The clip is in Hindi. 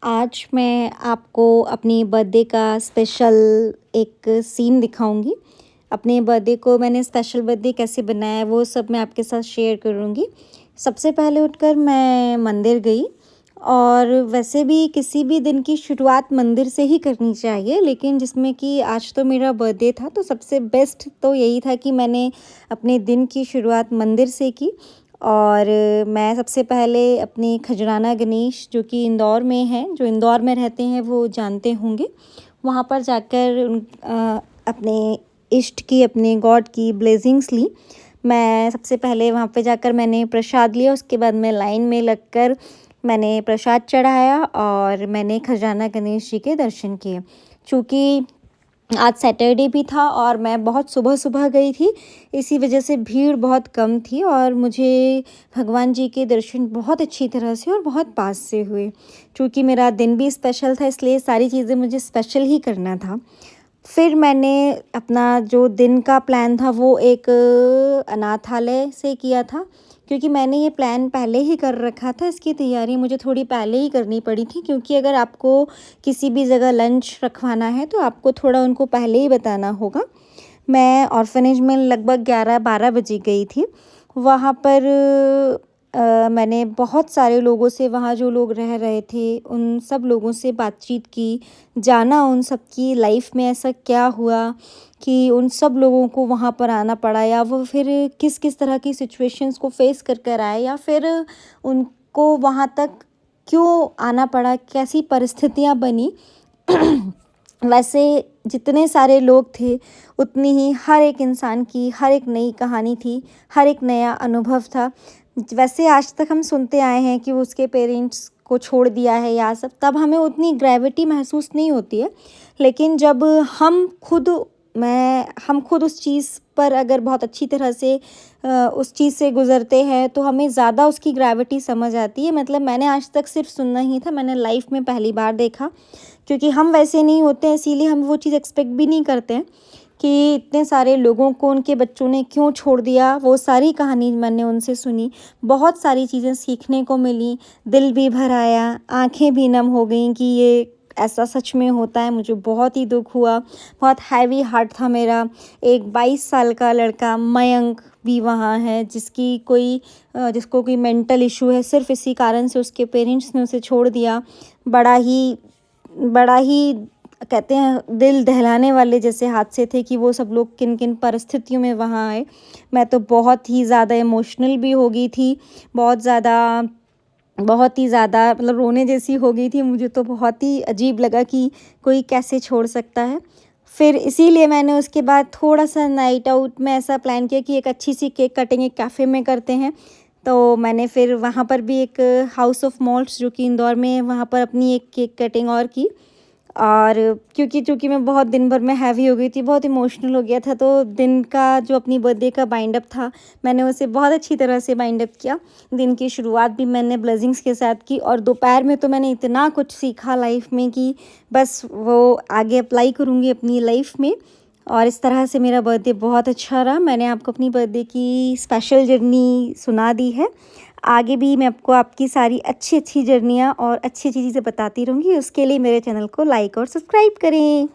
आज मैं आपको अपनी बर्थडे का स्पेशल एक सीन दिखाऊंगी। अपने बर्थडे को मैंने स्पेशल बर्थडे कैसे बनाया है वो सब मैं आपके साथ शेयर करूंगी। सबसे पहले उठकर मैं मंदिर गई और वैसे भी किसी भी दिन की शुरुआत मंदिर से ही करनी चाहिए, लेकिन जिसमें कि आज तो मेरा बर्थडे था तो सबसे बेस्ट तो यही था कि मैंने अपने दिन की शुरुआत मंदिर से की। और मैं सबसे पहले अपने खजराना गणेश जो कि इंदौर में हैं, जो इंदौर में रहते हैं वो जानते होंगे, वहाँ पर जाकर अपने इष्ट की, अपने गॉड की ब्लेसिंग्स ली। मैं सबसे पहले वहाँ पे जाकर मैंने प्रसाद लिया, उसके बाद मैं लाइन में लगकर मैंने प्रसाद चढ़ाया और मैंने खजाना गणेश जी के दर्शन किए। चूँकि आज सैटरडे भी था और मैं बहुत सुबह-सुबह गई थी, इसी वजह से भीड़ बहुत कम थी और मुझे भगवान जी के दर्शन बहुत अच्छी तरह से और बहुत पास से हुए। चूँकि मेरा दिन भी स्पेशल था इसलिए सारी चीज़ें मुझे स्पेशल ही करना था। फिर मैंने अपना जो दिन का प्लान था वो एक अनाथालय से किया था, क्योंकि मैंने ये प्लान पहले ही कर रखा था। इसकी तैयारी मुझे थोड़ी पहले ही करनी पड़ी थी, क्योंकि अगर आपको किसी भी जगह लंच रखवाना है तो आपको थोड़ा उनको पहले ही बताना होगा। मैं ऑर्फनेज में लगभग 11-12 बजे गई थी। वहाँ पर मैंने बहुत सारे लोगों से, वहाँ जो लोग रह रहे थे उन सब लोगों से बातचीत की, जाना उन सब की लाइफ में ऐसा क्या हुआ कि उन सब लोगों को वहाँ पर आना पड़ा, या वो फिर किस किस तरह की सिचुएशंस को फेस कर कर आए, या फिर उनको वहाँ तक क्यों आना पड़ा, कैसी परिस्थितियाँ बनी। वैसे जितने सारे लोग थे उतनी ही हर एक इंसान की हर एक नई कहानी थी, हर एक नया अनुभव था। वैसे आज तक हम सुनते आए हैं कि वो उसके पेरेंट्स को छोड़ दिया है या सब, तब हमें उतनी ग्रेविटी महसूस नहीं होती है। लेकिन जब हम खुद उस चीज़ पर अगर बहुत अच्छी तरह से उस चीज़ से गुज़रते हैं तो हमें ज़्यादा उसकी ग्रेविटी समझ आती है। मतलब मैंने आज तक सिर्फ सुनना ही था, मैंने लाइफ में पहली बार देखा, क्योंकि हम वैसे नहीं होते हैं इसीलिए हम वो चीज़ एक्सपेक्ट भी नहीं करते हैं कि इतने सारे लोगों को उनके बच्चों ने क्यों छोड़ दिया। वो सारी कहानी मैंने उनसे सुनी, बहुत सारी चीज़ें सीखने को मिली, दिल भी भर आया, आँखें भी नम हो गईं कि ये ऐसा सच में होता है। मुझे बहुत ही दुख हुआ, बहुत हैवी हार्ट था मेरा। एक 22 साल का लड़का मयंक भी वहाँ है, जिसको कोई मेंटल इशू है, सिर्फ इसी कारण से उसके पेरेंट्स ने उसे छोड़ दिया। बड़ा ही कहते हैं दिल दहलाने वाले जैसे हादसे थे कि वो सब लोग किन किन परिस्थितियों में वहाँ आए। मैं तो बहुत ही ज़्यादा इमोशनल भी हो गई थी, बहुत ही ज़्यादा मतलब रोने जैसी हो गई थी। मुझे तो बहुत ही अजीब लगा कि कोई कैसे छोड़ सकता है। फिर इसीलिए मैंने उसके बाद थोड़ा-सा नाइट आउट में ऐसा प्लान किया कि एक अच्छी सी केक कटिंग एक कैफ़े में करते हैं। तो मैंने फिर वहाँ पर भी एक हाउस ऑफ मॉल्ट्स जो कि इंदौर में है, वहाँ पर अपनी एक केक कटिंग और की। और चूँकि मैं बहुत दिन भर में हैवी हो गई थी, बहुत इमोशनल हो गया था, तो दिन का जो अपनी बर्थडे का बाइंड अप था, मैंने उसे बहुत अच्छी तरह से बाइंड अप किया। दिन की शुरुआत भी मैंने ब्लेसिंग्स के साथ की और दोपहर में तो मैंने इतना कुछ सीखा लाइफ में कि बस वो आगे अप्लाई करूँगी अपनी लाइफ में। और इस तरह से मेरा बर्थडे बहुत अच्छा रहा। मैंने आपको अपनी बर्थडे की स्पेशल जर्नी सुना दी है। आगे भी मैं आपको आपकी सारी अच्छी-अच्छी जर्नियाँ और अच्छी-अच्छी चीज़ें बताती रहूँगी। उसके लिए मेरे चैनल को लाइक और सब्सक्राइब करें।